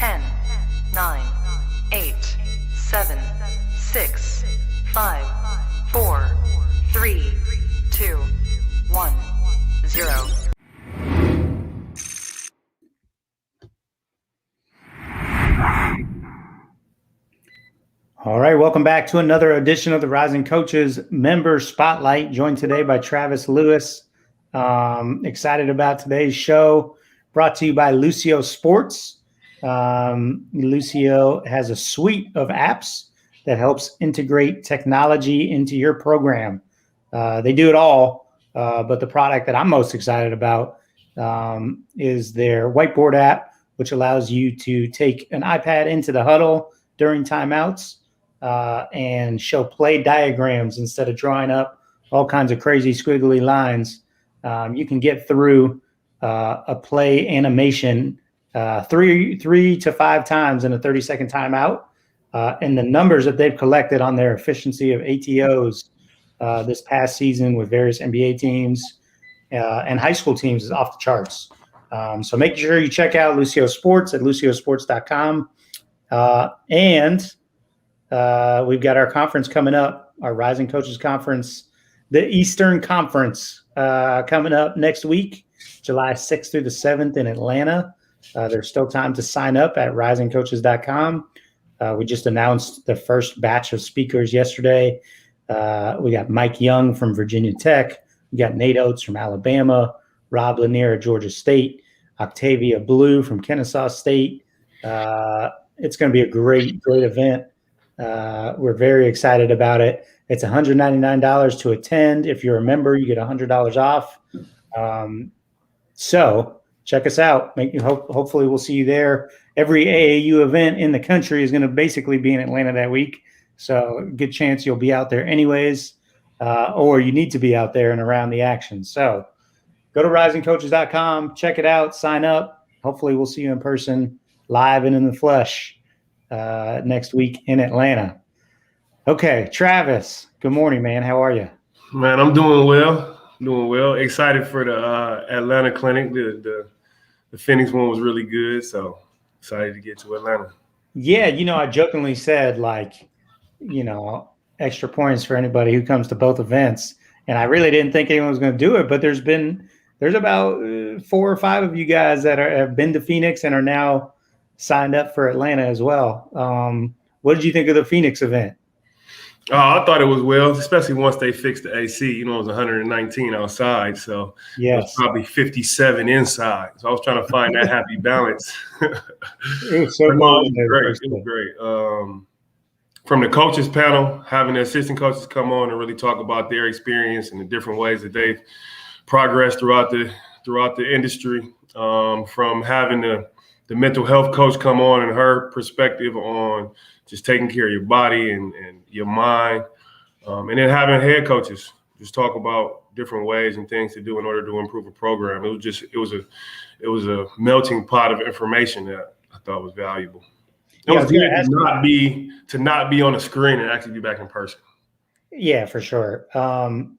10, 9, 8, 7, 6, 5, 4, 3, 2, 1, 0. All right, welcome back to another edition of the Rising Coaches Member Spotlight, joined today by Travis Lewis. Excited about today's show, brought to you by Lucio Sports. Lucio has a suite of apps that helps integrate technology into your program. They do it all, but the product that I'm most excited about is their whiteboard app, which allows you to take an iPad into the huddle during timeouts and show play diagrams instead of drawing up all kinds of crazy squiggly lines. You can get through a play animation 3 to 5 times in a 30-second timeout. And the numbers that they've collected on their efficiency of ATOs this past season with various NBA teams and high school teams is off the charts. So make sure you check out Lucio Sports at luciosports.com. And we've got our conference coming up, our Rising Coaches Conference, the Eastern Conference, coming up next week, July 6th through the 7th in Atlanta. There's still time to sign up at risingcoaches.com. We just announced the first batch of speakers yesterday. We got Mike Young from Virginia Tech. We got Nate Oates from Alabama, Rob Lanier at Georgia State, Octavia Blue from Kennesaw State. It's going to be a great event. We're very excited about it. It's $199 to attend. If you're a member, you get $100 off. So check us out. Hopefully we'll see you there. Every AAU event in the country is going to basically be in Atlanta that week. So good chance you'll be out there anyways, or you need to be out there and around the action. So go to risingcoaches.com, check it out, sign up. Hopefully we'll see you in person, live and in the flesh, next week in Atlanta. Okay, Travis, good morning, man. How are you? Man, I'm doing well. Excited for the Atlanta clinic. The Phoenix one was really good, so excited to get to Atlanta. Yeah, I jokingly said, extra points for anybody who comes to both events. And I really didn't think anyone was going to do it, but there's about 4 or 5 of you guys that have been to Phoenix and are now signed up for Atlanta as well. What did you think of the Phoenix event? I thought it was well, especially once they fixed the AC. It was 119 outside, so yes. It was probably 57 inside. So I was trying to find that happy balance. It was so cool. It was great. From the coaches panel, having the assistant coaches come on and really talk about their experience and the different ways that they've progressed throughout the industry. From having the mental health coach come on and her perspective on just taking care of your body and your mind. And then having head coaches just talk about different ways and things to do in order to improve a program. It was a melting pot of information that I thought was valuable. It was good to not be on a screen and actually be back in person. Yeah, for sure. And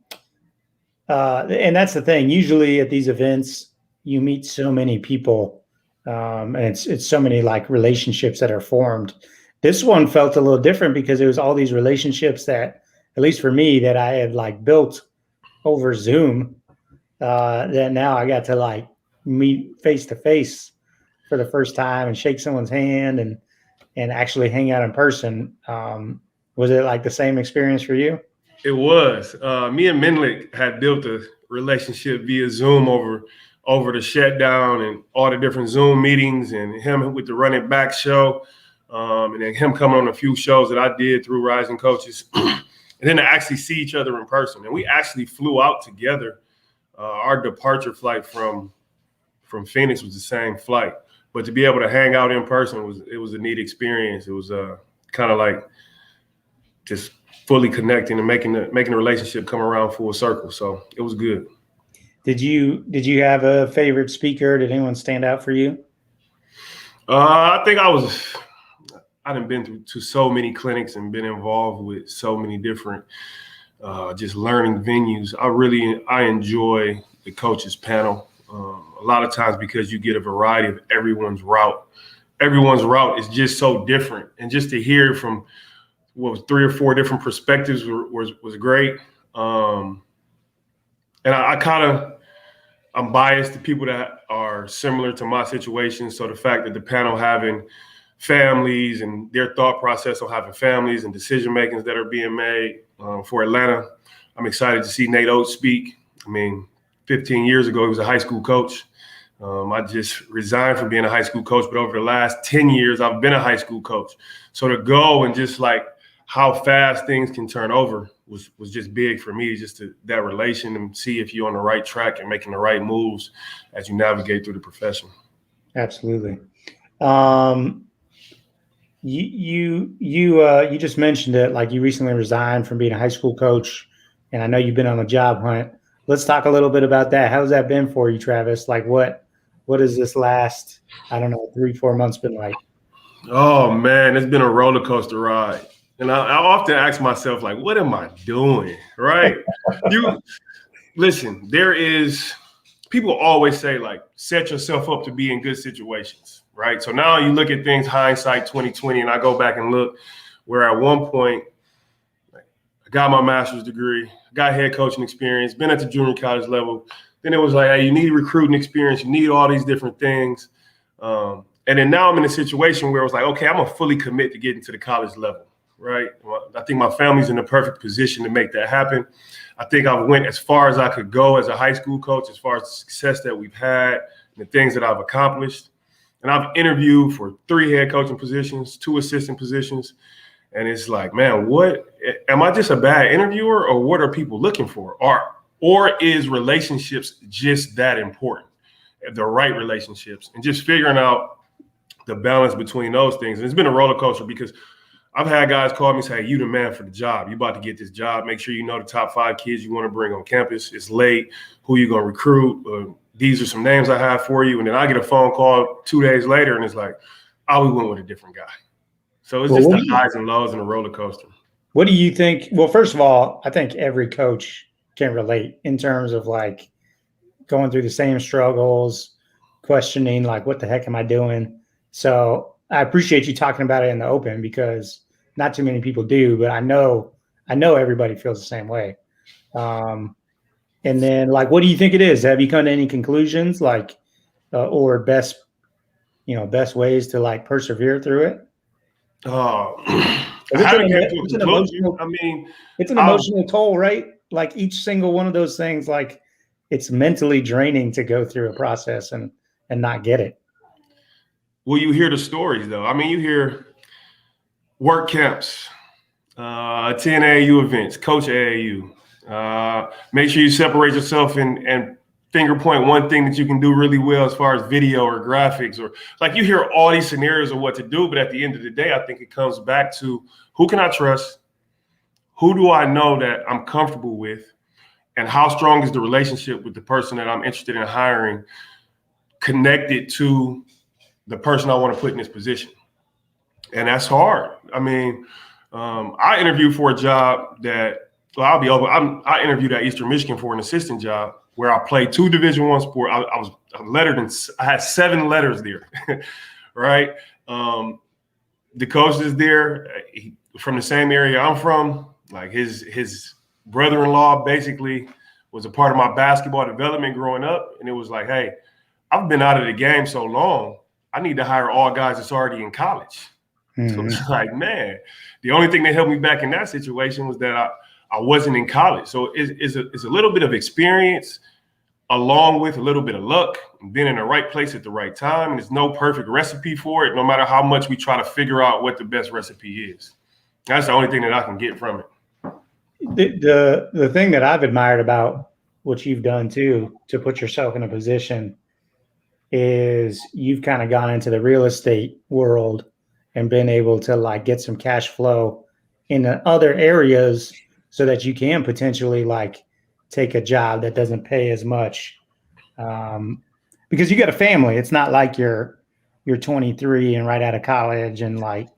that's the thing. Usually at these events, you meet so many people, and it's so many relationships that are formed. This one felt a little different because it was all these relationships that, at least for me, that I had built over Zoom, that now I got to meet face to face for the first time and shake someone's hand and actually hang out in person. Was it the same experience for you? It was. Me and Menlik had built a relationship via Zoom over the shutdown and all the different Zoom meetings, and him with the Running Back show. And then him coming on a few shows that I did through Rising Coaches, and then to actually see each other in person. And we actually flew out together. Our departure flight from Phoenix was the same flight, but to be able to hang out in person was a neat experience. It was kind of just fully connecting and making the relationship come around full circle. So it was good. Did you have a favorite speaker? Did anyone stand out for you? I think I've been to so many clinics and been involved with so many different just learning venues. I enjoy the coaches panel a lot of times because you get a variety of everyone's route everyone's route is just so different. And just to hear from what was 3 or 4 different perspectives was great. And I'm biased to people that are similar to my situation. So the fact that the panel having families and their thought process on having families and decision makings that are being made for Atlanta, I'm excited to see Nate Oates speak. I mean, 15 years ago, he was a high school coach. I just resigned from being a high school coach, but over the last 10 years, I've been a high school coach. So to go and just like how fast things can turn over was just big for me, just that relation and see if you're on the right track and making the right moves as you navigate through the profession. Absolutely. You just mentioned it, like you recently resigned from being a high school coach, and I know you've been on a job hunt. Let's talk a little bit about that. How's that been for you, Travis? Like what has this last, 3-4 months been like? Oh man, it's been a roller coaster ride. And I often ask myself, like, what am I doing? Right? Listen, people always say, like, set yourself up to be in good situations, right? So now you look at things, hindsight 2020, and I go back and look where at one point, like, I got my master's degree, got head coaching experience, been at the junior college level. Then it was like, hey, you need recruiting experience, you need all these different things. And then now I'm in a situation where it was like, okay, I'm going to fully commit to getting to the college level. Right. I think my family's in the perfect position to make that happen. I think I went as far as I could go as a high school coach, as far as the success that we've had and the things that I've accomplished. And I've interviewed for 3 head coaching positions, 2 assistant positions. And it's like, man, am I just a bad interviewer, or what are people looking for? Or is relationships just that important? The right relationships, and just figuring out the balance between those things. And it's been a roller coaster because I've had guys call me and say, hey, you the man for the job. You about to get this job. Make sure you know the top 5 kids you want to bring on campus. It's late. Who you going to recruit? These are some names I have for you. And then I get a phone call 2 days later, and it's like, we went with a different guy. So it's just the highs and lows and a roller coaster. What do you think? Well, first of all, I think every coach can relate in terms of like going through the same struggles, questioning like, what the heck am I doing? So I appreciate you talking about it in the open, because not too many people do, but I know everybody feels the same way. And then like, what do you think it is? Have you come to any conclusions, like, or best ways to like persevere through it? It's an emotional toll, right? Like each single one of those things, like it's mentally draining to go through a process and not get it. Well, you hear the stories though. I mean, you hear work camps, attend AAU events, coach AAU. Make sure you separate yourself and finger point one thing that you can do really well as far as video or graphics, or like you hear all these scenarios of what to do. But at the end of the day, I think it comes back to who can I trust? Who do I know that I'm comfortable with? And how strong is the relationship with the person that I'm interested in hiring connected to the person I want to put in this position? And that's hard. I mean, I interviewed for a job that, well, I'll be over. I interviewed at Eastern Michigan for an assistant job where I played 2 Division I sports. I was lettered in. I had 7 letters there, right? The coach is there from the same area I'm from. Like his brother-in-law basically was a part of my basketball development growing up, and it was like, hey, I've been out of the game so long, I need to hire all guys that's already in college. Mm-hmm. So it's like, man, the only thing that held me back in that situation was that I wasn't in college. So it's a little bit of experience along with a little bit of luck and being in the right place at the right time. And there's no perfect recipe for it, no matter how much we try to figure out what the best recipe is. That's the only thing that I can get from it. The thing that I've admired about what you've done too, to put yourself in a position, is you've kind of gone into the real estate world and been able to like get some cash flow in other areas so that you can potentially like take a job that doesn't pay as much, because you got a family. It's not like you're 23 and right out of college and like,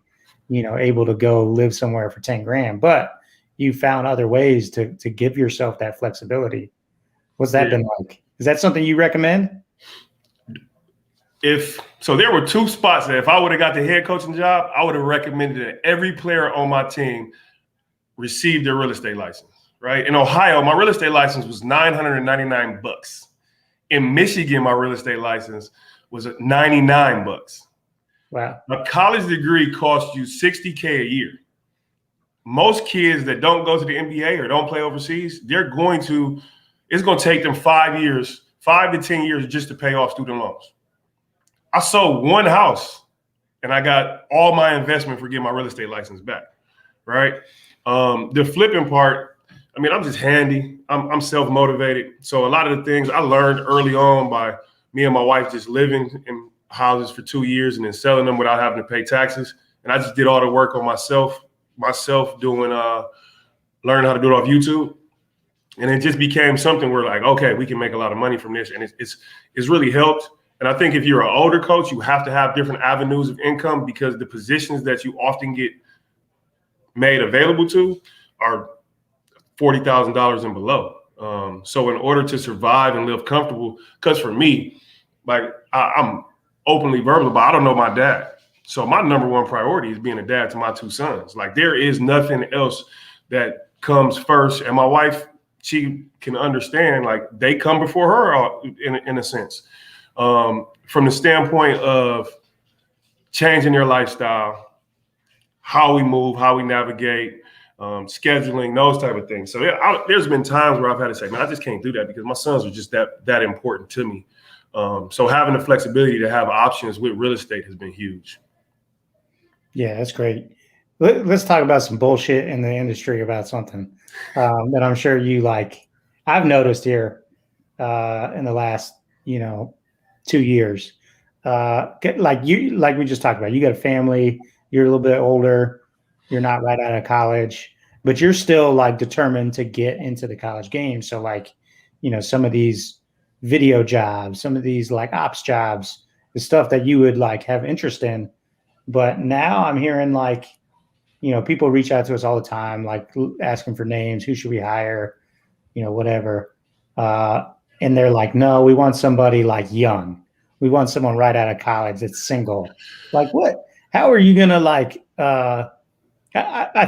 able to go live somewhere for 10 grand, but you found other ways to give yourself that flexibility. What's that been like? Is that something you recommend? there were two spots that if I would have got the head coaching job, I would have recommended that every player on my team receive their real estate license, right? In Ohio, my real estate license was $999. In Michigan, my real estate license was $99. Wow. A college degree costs you $60K a year. Most kids that don't go to the NBA or don't play overseas, it's going to take them 5 to 10 years just to pay off student loans. I sold one house and I got all my investment for getting my real estate license back, right? The flipping part, I mean, I'm just handy. I'm self-motivated. So a lot of the things I learned early on by me and my wife just living in houses for 2 years and then selling them without having to pay taxes. And I just did all the work on myself doing, learning how to do it off YouTube. And it just became something where like, okay, we can make a lot of money from this. And it's really helped. And I think if you're an older coach, you have to have different avenues of income because the positions that you often get made available to are $40,000 and below. So in order to survive and live comfortable, because for me, like I'm openly verbal, but I don't know my dad. So my number one priority is being a dad to my two sons. Like there is nothing else that comes first. And my wife, she can understand, like they come before her in a sense. From the standpoint of changing their lifestyle, how we move, how we navigate, scheduling, those type of things. So there's been times where I've had to say, man, I just can't do that because my sons are just that important to me. So having the flexibility to have options with real estate has been huge. Yeah, that's great. Let's talk about some bullshit in the industry about something that I'm sure you like. I've noticed here in the last, 2 years, like we just talked about, you got a family, you're a little bit older, you're not right out of college, but you're still like determined to get into the college game. So like, some of these video jobs, some of these like ops jobs, the stuff that you would like have interest in. But now I'm hearing like, people reach out to us all the time, like asking for names, who should we hire, whatever. And they're like, no, we want somebody like young. We want someone right out of college that's single. Like what? How are you gonna like? I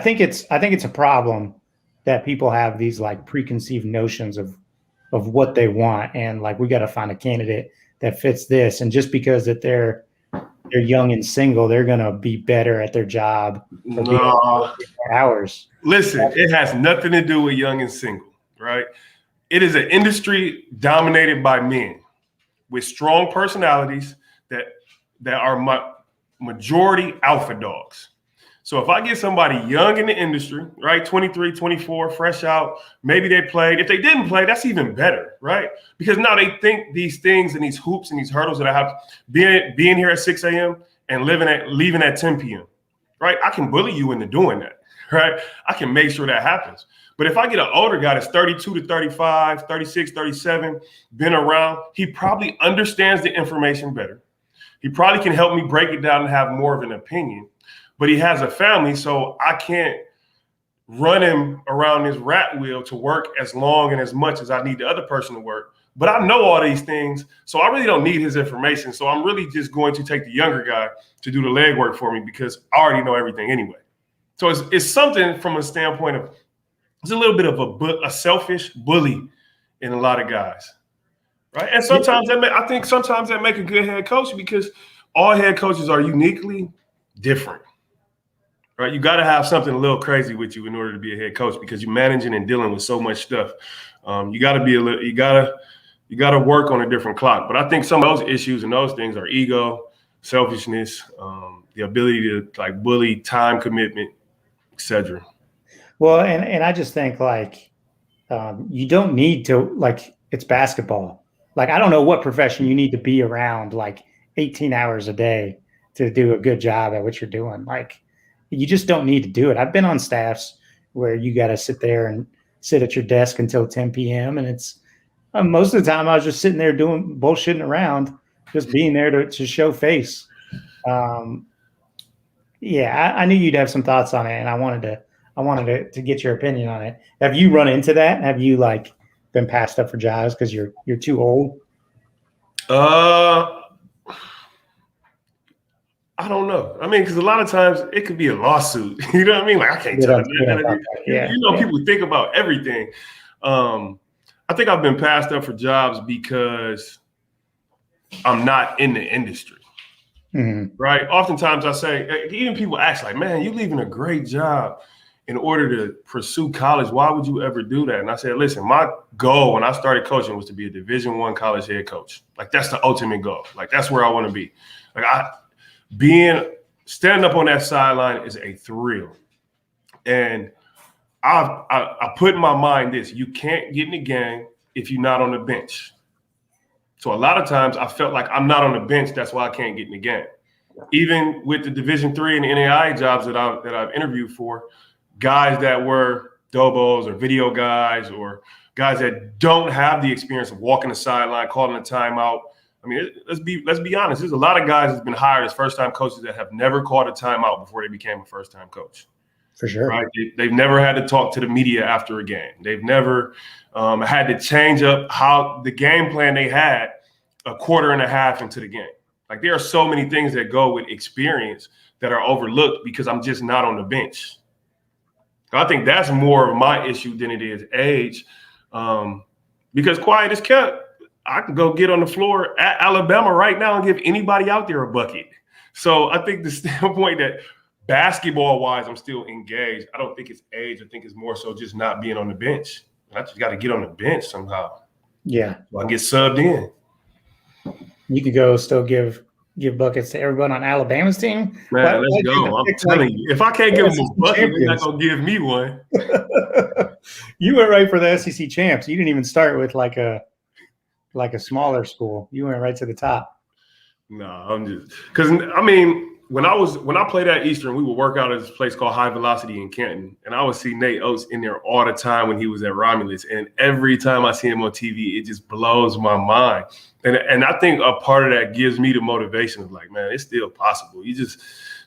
think it's a problem that people have these like preconceived notions of what they want, and like we got to find a candidate that fits this. And just because that they're young and single, they're gonna be better at their job. No. Hours. Listen, it has nothing to do with young and single, right? It is an industry dominated by men with strong personalities that are majority alpha dogs. So if I get somebody young in the industry, right, 23, 24, fresh out, maybe they played. If they didn't play, that's even better, right? Because now they think these things and these hoops and these hurdles that I have, being here at 6 a.m. and leaving at 10 p.m., right? I can bully you into doing that, right? I can make sure that happens. But if I get an older guy that's 32 to 35, 36, 37, been around, he probably understands the information better. He probably can help me break it down and have more of an opinion. But he has a family, so I can't run him around this rat wheel to work as long and as much as I need the other person to work. But I know all these things, so I really don't need his information. So I'm really just going to take the younger guy to do the legwork for me because I already know everything anyway. So it's something from a standpoint of, it's a little bit of a selfish bully in a lot of guys, right? And sometimes I think sometimes that make a good head coach because all head coaches are uniquely different, right? You got to have something a little crazy with you in order to be a head coach because you're managing and dealing with so much stuff. You got to work on a different clock. But I think some of those issues and those things are ego, selfishness, the ability to like bully, time commitment, etc. Well, and I just think like you don't need to, like, it's basketball. Like, I don't know what profession you need to be around like 18 hours a day to do a good job at what you're doing. Like, you just don't need to do it. I've been on staffs where you got to sit there and sit at your desk until 10 p.m. And it's most of the time I was just sitting there doing bullshitting around, just being there to show face. Yeah, I knew you'd have some thoughts on it, and I wanted to get your opinion on it. Have you run into that? Have you like been passed up for jobs because you're too old? I don't know. I mean, because a lot of times it could be a lawsuit. You know what I mean? Like I can't tell them. Yeah. You know, people think about everything. I think I've been passed up for jobs because I'm not in the industry. Mm-hmm. Right? Oftentimes I say, even people ask like, man, you leaving a great job in order to pursue college. Why would you ever do that? And I said, listen, my goal when I started coaching was to be a Division I college head coach. Like that's the ultimate goal. Like that's where I want to be. Like standing up on that sideline is a thrill. And I put in my mind this: you can't get in the game if you're not on the bench. So a lot of times I felt like I'm not on the bench. That's why I can't get in the game. Even with the Division III and the NAIA jobs that I've interviewed for, guys that were dobos or video guys or guys that don't have the experience of walking the sideline, calling a timeout. I mean, let's be honest. There's a lot of guys that's been hired as first-time coaches that have never called a timeout before they became a first-time coach. For sure. Right? They've never had to talk to the media after a game. They've never had to change up how the game plan they had a quarter and a half into the game. Like there are so many things that go with experience that are overlooked because I'm just not on the bench. I think that's more of my issue than it is age. Because quiet as kept, I can go get on the floor at Alabama right now and give anybody out there a bucket. So I think the standpoint that basketball-wise, I'm still engaged. I don't think it's age. I think it's more so just not being on the bench. I just got to get on the bench somehow. Yeah. So I get subbed in. You could go still give buckets to everyone on Alabama's team. Man, let's go. I'm telling you, if I can't give them a bucket, they're not going to give me one. You went right for the SEC champs. You didn't even start with like a smaller school. You went right to the top. No, I'm just because I mean, when I played at Eastern, we would work out at this place called High Velocity in Canton, and I would see Nate Oates in there all the time when he was at Romulus. And every time I see him on TV, it just blows my mind. And I think a part of that gives me the motivation of like, man, it's still possible. You just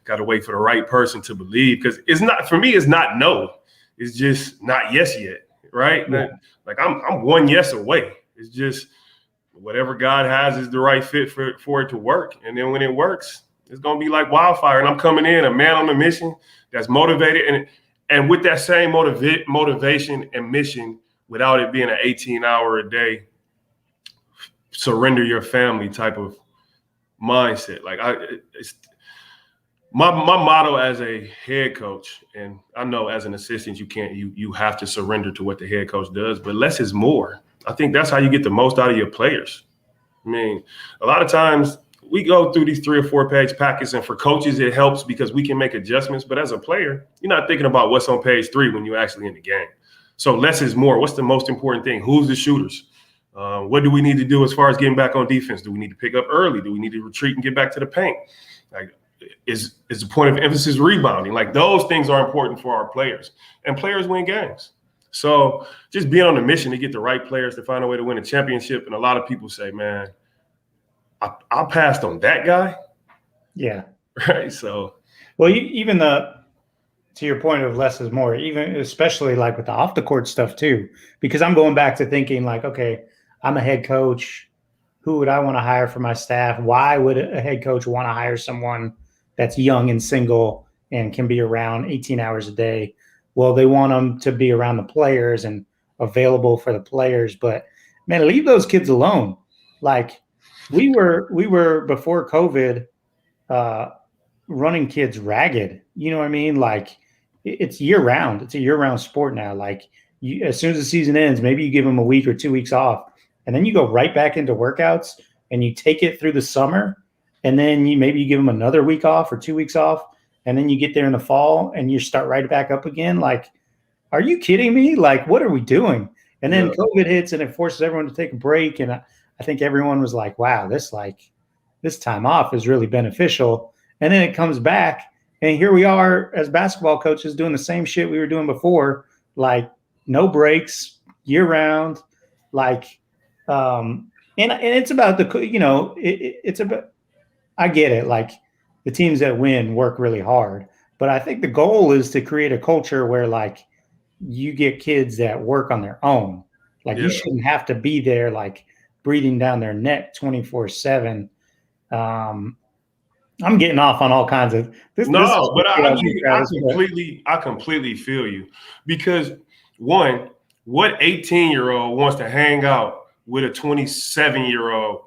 got to wait for the right person to believe, because it's not, for me, it's not no. It's just not yes yet, right? Yeah. Like I'm one yes away. It's just whatever God has is the right fit for it to work. And then when it works, it's going to be like wildfire. And I'm coming in a man on a mission that's motivated. And with that same motivation and mission, without it being an 18-hour a day, surrender your family type of mindset. Like my motto as a head coach, and I know as an assistant, you have to surrender to what the head coach does, but less is more. I think that's how you get the most out of your players. I mean, a lot of times we go through these 3 or 4 page packets, and for coaches, it helps because we can make adjustments. But as a player, you're not thinking about what's on page 3 when you're actually in the game. So less is more. What's the most important thing? Who's the shooters? What do we need to do as far as getting back on defense? Do we need to pick up early? Do we need to retreat and get back to the paint? Like, is the point of emphasis rebounding? Like, those things are important for our players, and players win games. So just being on a mission to get the right players to find a way to win a championship. And a lot of people say, man, I passed on that guy. Yeah. Right. So, well, even to your point of less is more, even especially like with the off the court stuff too, because I'm going back to thinking like, okay, I'm a head coach. Who would I want to hire for my staff? Why would a head coach want to hire someone that's young and single and can be around 18 hours a day? Well, they want them to be around the players and available for the players. But man, leave those kids alone. Like we were before COVID, running kids ragged. You know what I mean? Like it's year round. It's a year round sport now. Like as soon as the season ends, maybe you give them a week or 2 weeks off, and then you go right back into workouts and you take it through the summer, and then maybe you give them another week off or 2 weeks off. And then you get there in the fall and you start right back up again. Like, are you kidding me? Like, what are we doing? And then COVID hits and it forces everyone to take a break. And I think everyone was like, wow, this time off is really beneficial. And then it comes back and here we are as basketball coaches doing the same shit we were doing before, like no breaks, year round. Like, and it's about it's about, I get it. Like, the teams that win work really hard, but I think the goal is to create a culture where like you get kids that work on their own. Like you shouldn't have to be there, like breathing down their neck 24/7. And I'm getting off on all kinds of this. No, but I Travis, completely feel you, because one, what 18-year-old wants to hang out with a 27-year-old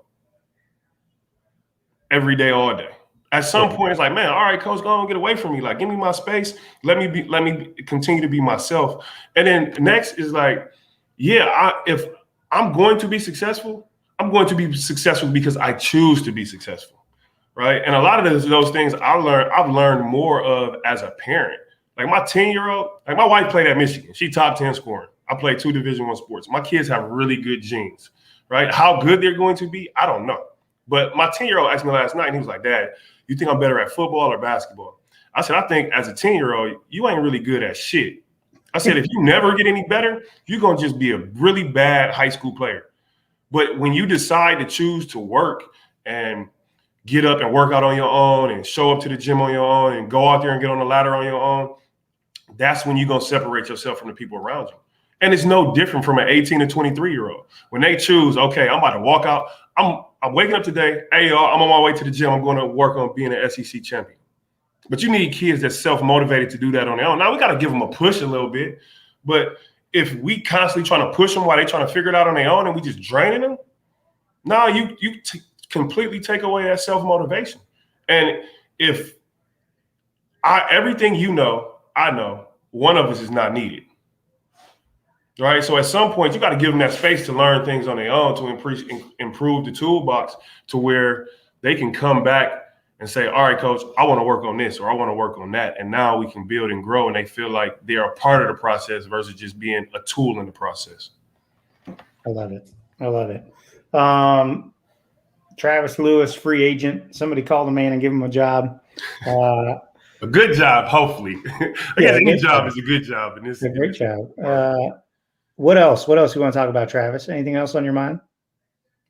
every day, all day? At some point, it's like, man, all right, coach, go on, get away from me. Like, give me my space. Let me continue to be myself. And then next is like, yeah, if I'm going to be successful, I'm going to be successful because I choose to be successful. Right. And a lot of those things I've learned more of as a parent. Like my 10-year-old, like my wife played at Michigan. She top 10 scoring. I played 2 Division I sports. My kids have really good genes. Right. How good they're going to be, I don't know. But my 10-year-old asked me last night, and he was like, Dad, you think I'm better at football or basketball? I said, I think as a 10-year-old, you ain't really good at shit. I said, if you never get any better, you're going to just be a really bad high school player. But when you decide to choose to work and get up and work out on your own and show up to the gym on your own and go out there and get on the ladder on your own, that's when you're going to separate yourself from the people around you. And it's no different from an 18 to 23-year-old. When they choose, okay, I'm about to walk out. I'm waking up today. Hey, y'all, I'm on my way to the gym. I'm going to work on being an SEC champion. But you need kids that's self-motivated to do that on their own. Now, we got to give them a push a little bit. But if we constantly trying to push them while they trying to figure it out on their own and we just draining them, now you completely take away that self-motivation. And if everything I know, one of us is not needed. Right. So at some point, you got to give them that space to learn things on their own to improve the toolbox to where they can come back and say, all right, coach, I want to work on this or I want to work on that. And now we can build and grow. And they feel like they're a part of the process versus just being a tool in the process. I love it. Travis Lewis, free agent. Somebody call the man and give him a job. A good job, hopefully. Any job is a good job. And this is a great job. What else? What else you want to talk about, Travis? Anything else on your mind?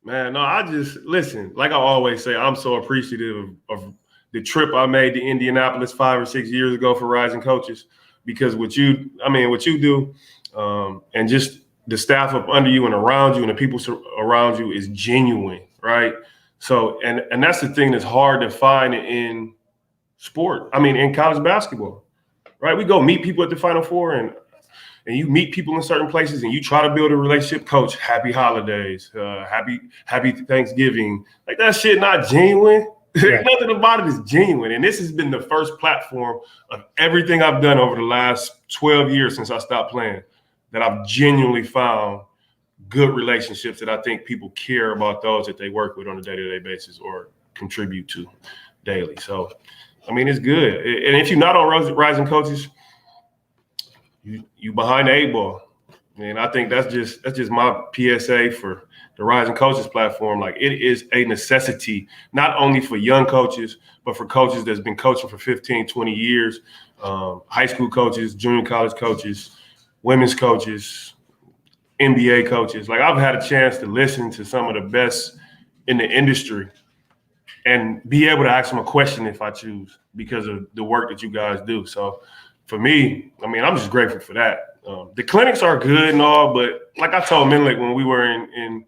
Man, no, I just listen. Like I always say, I'm so appreciative of the trip I made to Indianapolis 5 or 6 years ago for Rising Coaches, because what you do, and just the staff up under you and around you and the people around you is genuine, right? So, and that's the thing that's hard to find in sport. I mean, in college basketball, right? We go meet people at the Final Four and you meet people in certain places and you try to build a relationship. Coach, happy holidays, happy Thanksgiving. Like that shit not genuine. Yeah. Nothing about it is genuine. And this has been the first platform of everything I've done over the last 12 years since I stopped playing that I've genuinely found good relationships that I think people care about those that they work with on a day-to-day basis or contribute to daily. So, I mean, it's good. And if you're not on Rising Coaches, you behind the 8 ball. And I think that's just my PSA for the Rising Coaches platform. Like, it is a necessity, not only for young coaches, but for coaches that's been coaching for 15, 20 years, high school coaches, junior college coaches, women's coaches, NBA coaches. Like, I've had a chance to listen to some of the best in the industry and be able to ask them a question if I choose because of the work that you guys do. So for me, I mean, I'm just grateful for that. The clinics are good and all, but like I told Minlick when we were in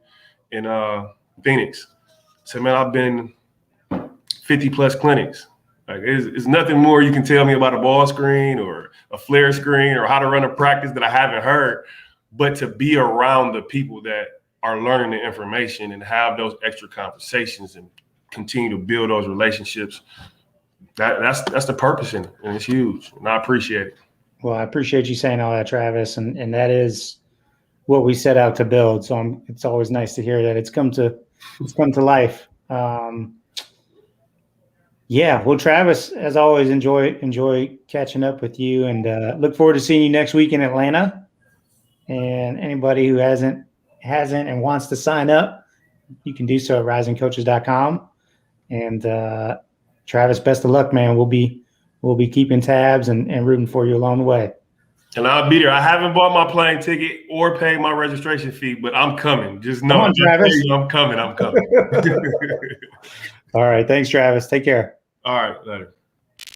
Phoenix, I said, man, I've been 50 plus clinics. Like, it's nothing more you can tell me about a ball screen or a flare screen or how to run a practice that I haven't heard, but to be around the people that are learning the information and have those extra conversations and continue to build those relationships. That's the purpose in it, and it's huge, and I appreciate it. Well, I appreciate you saying all that, Travis, and that is what we set out to build. So it's always nice to hear that it's come to life. Yeah, well, Travis, as always, enjoy catching up with you, and look forward to seeing you next week in Atlanta. And anybody who hasn't and wants to sign up, you can do so at risingcoaches.com. And Travis, best of luck, man. We'll be keeping tabs and rooting for you along the way. And I'll be there. I haven't bought my plane ticket or paid my registration fee, but I'm coming. Just know, on, Travis. I'm coming. All right. Thanks, Travis. Take care. All right. Later.